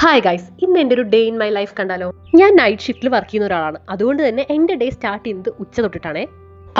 Hi guys, ഇന്ന് എൻ്റെ ഒരു ഡേ ഇൻ മൈ ലൈഫ് കണ്ടാലോ. ഞാൻ നൈറ്റ് ഷിഫ്റ്റിൽ വർക്ക് ചെയ്യുന്ന ഒരാളാണ്. അതുകൊണ്ട് തന്നെ എൻ്റെ ഡേ സ്റ്റാർട്ട് ചെയ്യുന്നത് ഉച്ച തൊട്ടിട്ടാണേ.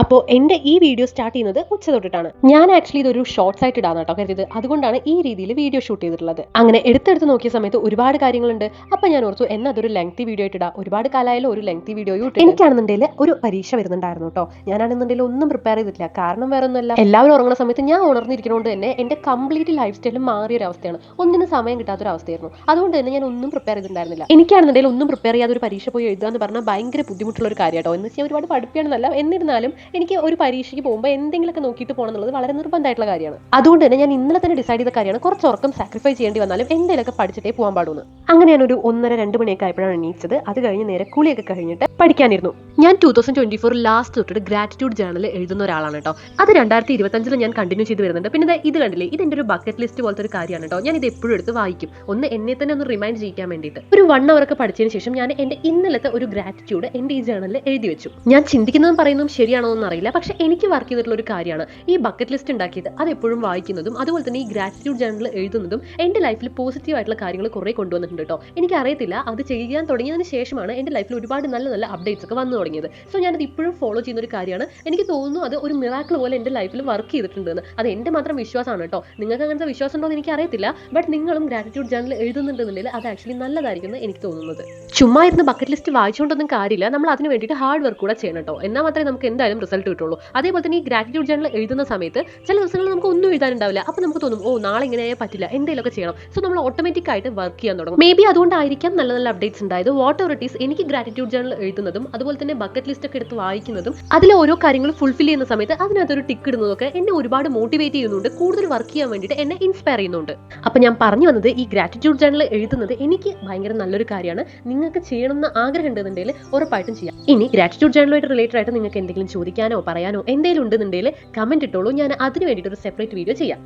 അപ്പോൾ എൻ്റെ ഈ വീഡിയോ സ്റ്റാർട്ട് ചെയ്യുന്നത് ഉച്ച തൊട്ടിട്ടാണ്. ഞാൻ ആക്ച്വലി ഇതൊരു ഷോർട്സ് ആയിട്ട് ഇടാന്ന് കേട്ടോ കരുതിയത്. അതുകൊണ്ടാണ് ഈ രീതിയിൽ വീഡിയോ ഷൂട്ട് ചെയ്തിട്ടുള്ളത്. അങ്ങനെ എടുത്തെടുത്ത് നോക്കിയ സമയത്ത് ഒരുപാട് കാര്യങ്ങളുണ്ട്. അപ്പം ഞാൻ ഓർത്തു അതൊരു ലെങ്തി വീഡിയോ ആയിട്ട് ഇടാം. ഒരുപാട് കാലമായാലും ഒരു ലെങ്തി വീഡിയോ ഇട്ട്. എനിക്കാണെന്നുണ്ടെങ്കിൽ ഒരു പരീക്ഷ വരുന്നുണ്ടായിരുന്നു കേട്ടോ. ഞാനാണെന്നുണ്ടെങ്കിൽ ഒന്നും പ്രിപ്പയർ ചെയ്തിട്ടില്ല. കാരണം വേറെ ഒന്നുമല്ല, എല്ലാവരും ഉറങ്ങുന്ന സമയത്ത് ഞാൻ ഉണർന്നിരിക്കുന്നതുകൊണ്ട് തന്നെ എൻ്റെ കംപ്ലീറ്റ് ലൈഫ് സ്റ്റൈലും മാറിയ ഒരു അവസ്ഥയാണ്. ഒന്നിനും സമയം കിട്ടാത്തൊരവസ്ഥയായിരുന്നു. അതുകൊണ്ട് തന്നെ ഞാൻ ഒന്നും പ്രിപ്പയർ ചെയ്തിട്ടുണ്ടായിരുന്നില്ല. എനിക്കാണെന്നുണ്ടെങ്കിൽ ഒന്നും പ്രിപ്പയർ ചെയ്യാതെ ഒരു പരീക്ഷ പോയി എഴുതുക എന്ന് പറഞ്ഞാൽ ഭയങ്കര ബുദ്ധിമുട്ടുള്ള ഒരു കാര്യം കേട്ടോ. എന്ന് വെച്ചാൽ ഒരുപാട് പഠിപ്പിക്കണമെന്നല്ല, എന്നിരുന്നാലും എനിക്ക് ഒരു പരീക്ഷയ്ക്ക് പോകുമ്പോൾ എന്തെങ്കിലുമൊക്കെ നോക്കിയിട്ട് പോകണം എന്നുള്ളത് വളരെ നിർബന്ധമായിട്ടുള്ള കാര്യമാണ്. അതുകൊണ്ട് തന്നെ ഞാൻ ഇന്നലെ തന്നെ ഡിസൈഡ് ചെയ്ത കാര്യമാണ്, കുറച്ച് ഉറക്കം സാക്രിഫൈസ് ചെയ്യേണ്ടി വന്നാലും എന്തെങ്കിലുമൊക്കെ പഠിച്ചിട്ടേ പോകാൻ പാടുന്നു. അങ്ങനെ ഞാനൊരു 1:30-2 മണിയൊക്കെ ആയപ്പോഴാണ് എണീച്ചത്. അത് കഴിഞ്ഞ് നേരെ കുളിയൊക്കെ കഴിഞ്ഞിട്ട് പഠിക്കാനിരുന്നു. ഞാൻ 2024 ലാസ്റ്റ് തൊട്ടിട്ട് ഗ്രാറ്റിറ്റ്യൂഡ് ജേണൽ എഴുതുന്ന ഒരാളാണ് കേട്ടോ. അത് 2025 ഞാൻ കണ്ടിന്യൂ ചെയ്ത് വരുന്നുണ്ട്. പിന്നെ ഇത് കണ്ടില്ലേ, ഇത് എൻ്റെ ഒരു ബക്കറ്റ് ലിസ്റ്റ് പോലത്തെ ഒരു കാര്യമാണ് കേട്ടോ. ഞാൻ ഇത് എപ്പോഴും എടുത്ത് വായിക്കും, എന്നെ തന്നെ ഒന്ന് റിമൈൻഡ് ചെയ്യിക്കാൻ വേണ്ടിയിട്ട്. ഒരു 1 hour ഒക്കെ പഠിച്ചതിന് ശേഷം ഞാൻ എൻ്റെ ഇന്നലത്തെ ഒരു ഗ്രാറ്റിറ്റ്യൂഡ് എൻ്റെ ഈ ജേണലിൽ എഴുതി വെച്ചു. ഞാൻ ചിന്തിക്കുന്നതും പറയുന്നതും ശരിയാണോ എന്ന് അറിയില്ല, പക്ഷെ എനിക്ക് വർക്ക് ചെയ്തിട്ടുള്ള ഒരു കാര്യമാണ് ഈ ബക്കറ്റ് ലിസ്റ്റ് ഉണ്ടാക്കിയത്. അത് എപ്പോഴും വായിക്കുന്നതും അതുപോലെ തന്നെ ഈ ഗ്രാറ്റിറ്റ്യൂഡ് ജേണൽ എഴുതുന്നതും എൻ്റെ ലൈഫിൽ പോസിറ്റീവ് ആയിട്ടുള്ള കാര്യങ്ങൾ കുറേ കൊണ്ടുവന്നിട്ടുണ്ട് കേട്ടോ. എനിക്ക് അറിയത്തില്ല, അത് ചെയ്യാൻ തുടങ്ങിയതിന് ശേഷമാണ് എൻ്റെ ലൈഫിൽ ഒരുപാട് നല്ല നല്ല അപ്ഡേറ്റ്സ് ഒക്കെ വന്നു തുടങ്ങിയത്. സോ ഞാനത് ഇപ്പോഴും ഫോളോ ചെയ്യുന്ന ഒരു കാര്യമാണ്. എനിക്ക് തോന്നുന്നു അത് ഒരു മിറാക്കിൾ പോലെ എൻ്റെ ലൈഫിൽ വർക്ക് ചെയ്തിട്ടുണ്ടെന്ന്. അത് എൻ്റെ മാത്രം വിശ്വാസമാണ് കേട്ടോ. നിങ്ങൾക്ക് അങ്ങനത്തെ വിശ്വാസം ഉണ്ടോ എന്ന് എനിക്ക് അറിയത്തില്ല. ബട്ട് നിങ്ങളും ഗ്രാറ്റിറ്റ്യൂഡ് ജേണൽ എഴുതുന്നുണ്ടെന്നുണ്ടെങ്കിൽ അത് ആക്ച്വലി നല്ലതായിരിക്കും എന്ന് എനിക്ക് തോന്നുന്നത്. ചുമ്മാ ഇരുന്ന് ബക്കറ്റ് ലിസ്റ്റ് വായിച്ചുകൊണ്ടൊന്നും കാര്യമില്ല, നമ്മൾ അതിന് വേണ്ടിയിട്ട് ഹാർഡ് വർക്ക് കൂടെ ചെയ്യണം കേട്ടോ. എന്നാൽ മാത്രമേ നമുക്ക് എന്തായാലും റിസൾട്ട് കിട്ടുള്ളൂ. അതേപോലെ തന്നെ ഈ ഗ്രാറ്റിറ്റ്യൂഡ് ജേണൽ എഴുതുന്ന സമയത്ത് ചില ദിവസങ്ങളിൽ നമുക്ക് ഒന്നും എഴുതാനുണ്ടാവില്ല. അപ്പോൾ നമുക്ക് തോന്നും, നാളെ ഇങ്ങനെ പറ്റില്ല, എന്തെങ്കിലുമൊക്കെ ചെയ്യണം. സോ നമ്മൾ ഓട്ടോമാറ്റിക് ആയിട്ട് വർക്ക് ചെയ്യാൻ തുടങ്ങും. മേ ബി അതുകൊണ്ടായിരിക്കാം നല്ല നല്ല അപ്ഡേറ്റ്സ് ഉണ്ടായത്. വാട്ട് എവർ ഇറ്റ് ഈസ്, എനിക്ക് ഗ്രാറ്റിറ്റ്യൂഡ് ജേണൽ എഴുതുന്നതും അതുപോലെ തന്നെ ബക്കറ്റ് ലിസ്റ്റ് ഒക്കെ എടുത്ത് വായിക്കുന്നതും അതിലെ ഓരോ കാര്യങ്ങളും ഫുൾഫിൽ ചെയ്യുന്ന സമയത്ത് അതിനകത്തൊരു ടിക്ക് ഇടുന്നതൊക്കെ എന്നെ ഒരുപാട് മോട്ടിവേറ്റ് ചെയ്യുന്നുണ്ട്, കൂടുതൽ വർക്ക് ചെയ്യാൻ വേണ്ടിയിട്ട് എന്നെ ഇൻസ്പയർ ചെയ്യുന്നുണ്ട്. അപ്പം ഞാൻ പറഞ്ഞു വന്നത്, ഈ ഗ്രാറ്റിറ്റ്യൂഡ് ജേണൽ എഴുതുന്നത് എനിക്ക് ഭയങ്കര നല്ലൊരു കാര്യമാണ്. നിങ്ങൾക്ക് ചെയ്യണമെന്ന് ആഗ്രഹം ഉണ്ടെന്നുണ്ടെങ്കിൽ ഉറപ്പായിട്ടും ചെയ്യാം. ഇനി ഗ്രാറ്റിറ്റ്യൂഡ് ജേണലുമായിട്ട് റിലേറ്റഡ് ആയിട്ട് നിങ്ങൾക്ക് എന്തെങ്കിലും ചോദിക്കാനോ പറയാനോ എന്തെങ്കിലും ഉണ്ടെന്നുണ്ടെങ്കിൽ കമന്റ് ഇട്ടോളൂ. ഞാൻ അതിന് വേണ്ടിയിട്ട് ഒരു സെപ്പറേറ്റ് വീഡിയോ ചെയ്യാം.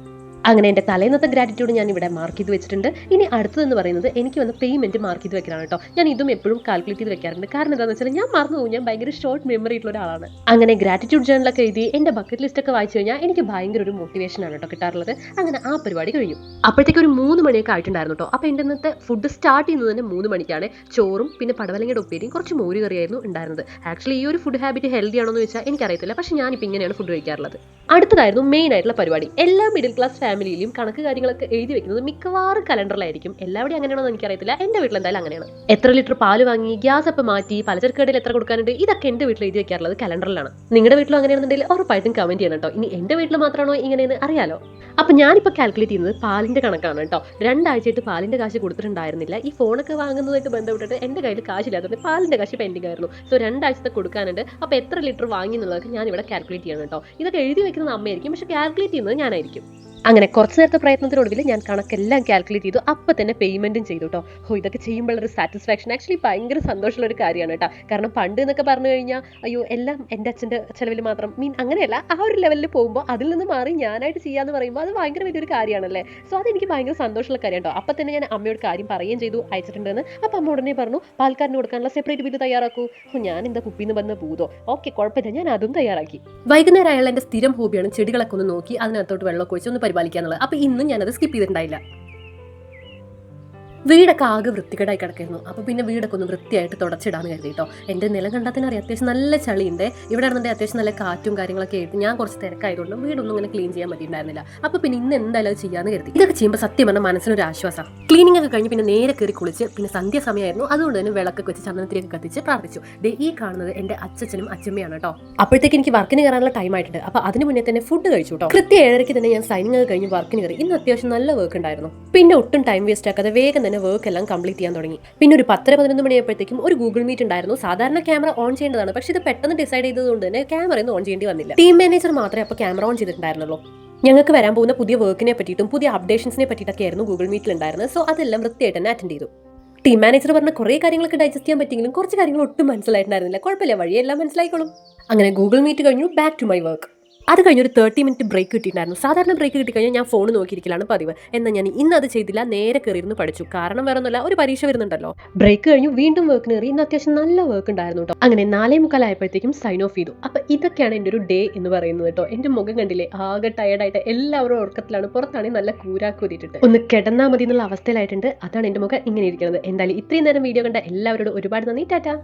അങ്ങനെ എൻ്റെ തലേന്നത്തെ ഗ്രാറ്റിറ്റ്യൂഡ് ഞാൻ ഇവിടെ മാർക്ക് ചെയ്ത് വെച്ചിട്ടുണ്ട്. ഇനി അടുത്തതെന്ന് പറയുന്നത് എനിക്ക് വന്ന പേയ്മെന്റ് മാർക്ക് ചെയ്ത് വെക്കാനാണ് കേട്ടോ. ഞാൻ ഇതും എപ്പോഴും കാൽക്കുലേറ്റ് ചെയ്ത് വെക്കാറുണ്ട്. കാരണം എന്താണെന്ന് വെച്ചാൽ ഞാൻ മറന്നു പോകും, ഞാൻ ഭയങ്കര ഷോർട്ട് മെമ്മറി ആയിട്ടുള്ള ഒരാളാണ്. അങ്ങനെ ഗ്രാറ്റിറ്റ്യൂഡ് ജേണലൊക്കെ എഴുതി എൻ്റെ ബക്കറ്റ് ലിസ്റ്റ് ഒക്കെ വായിച്ചു കഴിഞ്ഞാൽ എനിക്ക് ഭയങ്കര ഒരു മോട്ടിവേഷൻ ആണ് കേട്ടോ കിട്ടാറുള്ളത്. അങ്ങനെ ആ പരിപാടി കഴിഞ്ഞു. അപ്പോഴത്തേക്ക് ഒരു 3 മണിയൊക്കെ ആയിട്ടുണ്ടായിരുന്നു കേട്ടോ. അപ്പോൾ എൻ്റെ ഇന്നത്തെ ഫുഡ് സ്റ്റാർട്ട് ചെയ്യുന്നത് തന്നെ 3 മണിക്കാണ്. ചോറും പിന്നെ പടവലങ്ങയുടെ ഉപ്പേരിയും കുറച്ച് മോര് കറിയായിരുന്നു ഉണ്ടായിരുന്നത്. ആക്ച്വലി ഈ ഒരു ഫുഡ് ഹാബിറ്റ് ഹെൽത്തി ആണോ എന്ന് വെച്ചാൽ എനിക്കറിയത്തില്ല, പക്ഷേ ഞാനിപ്പോൾ ഇങ്ങനെയാണ് ഫുഡ് കഴിക്കാറുള്ളത്. അടുത്തതായിരുന്നു മെയിൻ ആയിട്ടുള്ള പരിപാടി. എല്ലാ മിഡിൽ ക്ലാസ് ഫാമിലിയിലും കണക്ക് കാര്യങ്ങളൊക്കെ എഴുതി വെക്കുന്നത് മിക്കവാറും കലണ്ടറിലായിരിക്കും. എല്ലാവരും അങ്ങനെയാണോ എന്ന് എനിക്കറിയത്തില്ല. എൻ്റെ വീട്ടിൽ എന്തായാലും അങ്ങനെയാണ്. എത്ര ലിറ്റർ പാല് വാങ്ങി, ഗ്യാസ് അപ്പം മാറ്റി, പലചരക്ക് കടയിൽ എത്ര കൊടുക്കാനുണ്ട്, ഇതൊക്കെ എൻ്റെ വീട്ടിൽ എഴുതി വെക്കാറുള്ളത് കലണ്ടറിലാണ്. നിങ്ങളുടെ വീട്ടിലും അങ്ങനെയാണെന്നുണ്ടെങ്കിൽ ഉറപ്പായിട്ടും കമന്റ് ചെയ്യണം കേട്ടോ. ഇനി എൻ്റെ വീട്ടിൽ മാത്രമാണോ ഇങ്ങനെയെന്ന് അറിയാലോ. അപ്പം ഞാനിപ്പോൾ കാൽക്കുലേറ്റ് ചെയ്യുന്നത് പാലിൻ്റെ കണക്കാണ് കേട്ടോ. 2 ആഴ്ചയായിട്ട് പാലിൻ്റെ കാശ് കൊടുത്തിട്ടുണ്ടായിരുന്നില്ല. ഈ ഫോണൊക്കെ വാങ്ങുന്നതായിട്ട് ബന്ധപ്പെട്ടിട്ട് എൻ്റെ കയ്യിൽ കാശില്ലാത്തതുകൊണ്ട് പാലിൻ്റെ കാശ് പെൻഡിങ് ആയിരുന്നു. സോ 2 ആഴ്ചത്തെ കൊടുക്കാനുണ്ട്. അപ്പോൾ എത്ര ലിറ്റർ വാങ്ങി എന്നുള്ളതൊക്കെ ഞാനിവിടെ കാൽക്കുലേറ്റ് ചെയ്യണം കേട്ടോ. ഇതൊക്കെ എഴുതി വെക്കുന്നത് അമ്മയായിരിക്കും, പക്ഷേ കാൽക്കുലേറ്റ് ചെയ്യുന്നത് ഞാനായിരിക്കും. അങ്ങനെ കുറച്ച് നേരത്തെ പ്രയത്നത്തിനൊടുവിൽ ഞാൻ കണക്കെല്ലാം കാൽക്കുലേറ്റ് ചെയ്തു. അപ്പം തന്നെ പേയ്മെന്റും ചെയ്തു കേട്ടോ. ഇതൊക്കെ ചെയ്യുമ്പോഴൊരു സാറ്റിസ്ഫാക്ഷൻ ആക്ച്വലി ഭയങ്കര സന്തോഷമുള്ള ഒരു കാര്യമാണ് കേട്ടോ. കാരണം പണ്ട് എന്നൊക്കെ പറഞ്ഞു കഴിഞ്ഞാൽ അയ്യോ എല്ലാം എൻ്റെ അച്ഛൻ്റെ ചിലവിൽ മാത്രം, അങ്ങനെയല്ല, ആ ഒരു ലെവലിൽ പോകുമ്പോൾ അതിൽ നിന്ന് മാറി ഞാനായിട്ട് ചെയ്യാന്ന് പറയുമ്പോൾ അത് ഭയങ്കര വലിയൊരു കാര്യമാണല്ലേ. സോ അതെനിക്ക് ഭയങ്കര സന്തോഷമുള്ള കാര്യം കേട്ടോ. അപ്പം തന്നെ ഞാൻ അമ്മയോട് കാര്യം പറയുകയും ചെയ്തു, അയച്ചിട്ടുണ്ടെന്ന്. അപ്പം അമ്മ ഉടനെ പറഞ്ഞു, പാൽക്കാരന് കൊടുക്കാനുള്ള സെപ്പറേറ്റ് ബില്ല് തയ്യാറാക്കൂ. ഞാൻ എന്താ കുപ്പിന്ന് വന്ന പൂതോ, ഓക്കെ കുഴപ്പമില്ല, ഞാൻ അതും തയ്യാറാക്കി. വൈകുന്നേരം അയാൾ എൻ്റെ സ്ഥിരം ഹോബിയാണ് ചെടികളൊക്കെ ഒന്ന് നോക്കി അതിനകത്തോട്ട് വെള്ളമൊക്കെ ഒഴിച്ച് ഒന്ന് പരിപാലിക്കാന്നുള്ളത്. അപ്പോൾ ഇന്നും ഞാനത് സ്കിപ്പ് ചെയ്തിട്ടുണ്ടായില്ല. വീടൊക്കെ ആകെ വൃത്തികേടായി കിടക്കായിരുന്നു. അപ്പോൾ പിന്നെ വീടൊക്കെ ഒന്ന് വൃത്തിയായിട്ട് തുടച്ചിടാന്ന് കരുതി കേട്ടോ. എൻ്റെ നിലം കണ്ടാൽ തന്നെ അറിയാം അത്യാവശ്യം നല്ല ചളിയുണ്ട്. ഇവിടെ ആണെന്നുണ്ടെങ്കിൽ അത്യാവശ്യം നല്ല കാറ്റും കാര്യങ്ങളൊക്കെ ആയിട്ട് ഞാൻ കുറച്ച് തിരക്കായതുകൊണ്ട് വീടൊന്നും ഇങ്ങനെ ക്ലീൻ ചെയ്യാൻ പറ്റിയിട്ടുണ്ടായിരുന്നില്ല. അപ്പോൾ പിന്നെ ഇന്ന് എന്തായാലും അത് ചെയ്യാമെന്ന് കരുതി. ഇതൊക്കെ ചെയ്യുമ്പോൾ സത്യം പറഞ്ഞാൽ മനസ്സിനൊരു ആശ്വാസം. ക്ലീനിങ് ഒക്കെ കഴിഞ്ഞ് പിന്നെ നേരെ കയറി കുളിച്ച് പിന്നെ സന്ധ്യാസമയമായിരുന്നു. അതുകൊണ്ട് തന്നെ വിളക്കൊക്കെ വെച്ച് ചന്ദനത്തിലേക്ക് കത്തിച്ച് പ്രാർത്ഥിച്ചു. ഈ കാണുന്നത് എൻ്റെ അച്ഛനും അച്ഛമ്മയാണ് കേട്ടോ. അപ്പോഴത്തേക്ക് എനിക്ക് വർക്കിന് കയറാനുള്ള ടൈം ആയിട്ടുണ്ട്. അപ്പോൾ അതിന് മുന്നേ തന്നെ ഫുഡ് കഴിച്ചു കേട്ടോ. കൃത്യം 7:30 തന്നെ ഞാൻ സൈനിങ് ഒക്കെ കഴിഞ്ഞ് വർക്കിന് കയറി. ഇന്ന് അത്യാവശ്യം നല്ല വർക്ക് ഉണ്ടായിരുന്നു. പിന്നെ ഒട്ടും ടൈം വേസ്റ്റ് ആക്കാതെ വേഗം തന്നെ വർക്ക് എല്ലാം കംപ്ലീറ്റ് ചെയ്യാൻ തുടങ്ങി. പിന്നെ ഒരു 10-11 മണിയായപ്പോഴത്തേക്കും ഒരു ഗൂഗിൾ മീറ്റ് ഉണ്ടായിരുന്നു. സാധാരണ ക്യാമറ ഓൺ ചെയ്യേണ്ടതാണ്, പക്ഷേ ഇത് പെട്ടെന്ന് ഡിസൈഡ് ചെയ്തതുകൊണ്ട് തന്നെ ക്യാമറ ഒന്നും ഓൺ ചെയ്യേണ്ടി വന്നില്ല. ടീം മാനേജർ മാത്രമേ അപ്പോൾ ക്യാമറ ഓൺ ചെയ്തിട്ടുണ്ടായിരുന്നുള്ളൂ. ഞങ്ങൾക്ക് വരാൻ പോകുന്ന പുതിയ വർക്കിനെ പറ്റിയിട്ടും പുതിയ അപ്ഡേഷൻസിനെ പറ്റിയിട്ടൊക്കെ ആയിരുന്നു ഗൂഗിൾ മീറ്റിൽ ഉണ്ടായിരുന്നത്. സോ അതെല്ലാം വൃത്തിയായിട്ട് തന്നെ അറ്റൻഡ് ചെയ്തു. ടീം മാനേജർ പറഞ്ഞ കുറേ കാര്യങ്ങളൊക്കെ ഡൈജസ്റ്റ് ചെയ്യാൻ പറ്റിയെങ്കിലും കുറച്ച് കാര്യങ്ങൾ ഒട്ടും മനസ്സിലായിട്ടുണ്ടായിരുന്നില്ല. കുഴപ്പമില്ല, വഴിയെല്ലാം മനസ്സിലായിക്കോളും. അങ്ങനെ ഗൂഗിൾ മീറ്റ് കഴിഞ്ഞു, ബാക്ക് ടു മൈ വർക്ക്. അത് കഴിഞ്ഞൊരു 30 മിനിറ്റ് ബ്രേക്ക് കിട്ടിയിട്ടുണ്ടായിരുന്നു. സാധാരണ ബ്രേക്ക് കിട്ടിക്കഴിഞ്ഞാൽ ഞാൻ ഫോൺ നോക്കിയിരിക്കലാണ് പതിവ്. എന്നാൽ ഞാൻ ഇന്ന് അത് ചെയ്തില്ല, നേരെ കയറിയിരുന്ന് പഠിച്ചു. കാരണം വേറെ ഒന്നുമല്ല, ഒരു പരീക്ഷ വരുന്നുണ്ടല്ലോ. ബ്രേക്ക് കഴിഞ്ഞു വീണ്ടും വർക്കിന് കയറി. ഇന്ന് അത്യാവശ്യം നല്ല വർക്ക് ഉണ്ടായിരുന്നു കേട്ടോ. അങ്ങനെ 4:45 ആയപ്പോഴത്തേക്കും സൈൻ ഓഫ് ചെയ്തു. അപ്പോൾ ഇതൊക്കെയാണ് എൻ്റെ ഒരു ഡേ എന്ന് പറയുന്നത് കേട്ടോ. എൻ്റെ മുഖം കണ്ടില്ലേ, ആകെ ടയർഡായിട്ട് എല്ലാവരും ഉറക്കത്തിലാണ്. പുറത്താണെങ്കിൽ നല്ല കൂരാക്കൂരിട്ടിട്ട് ഒന്ന് കിടന്നാൽ മതി എന്നുള്ള അവസ്ഥയിലായിട്ടുണ്ട്. അതാണ് എൻ്റെ മുഖം ഇങ്ങനെ ഇരിക്കുന്നത്. എന്തായാലും ഇത്രയും നേരം വീഡിയോ കണ്ട എല്ലാവരോടും ഒരുപാട് നന്ദി. ടാറ്റാ.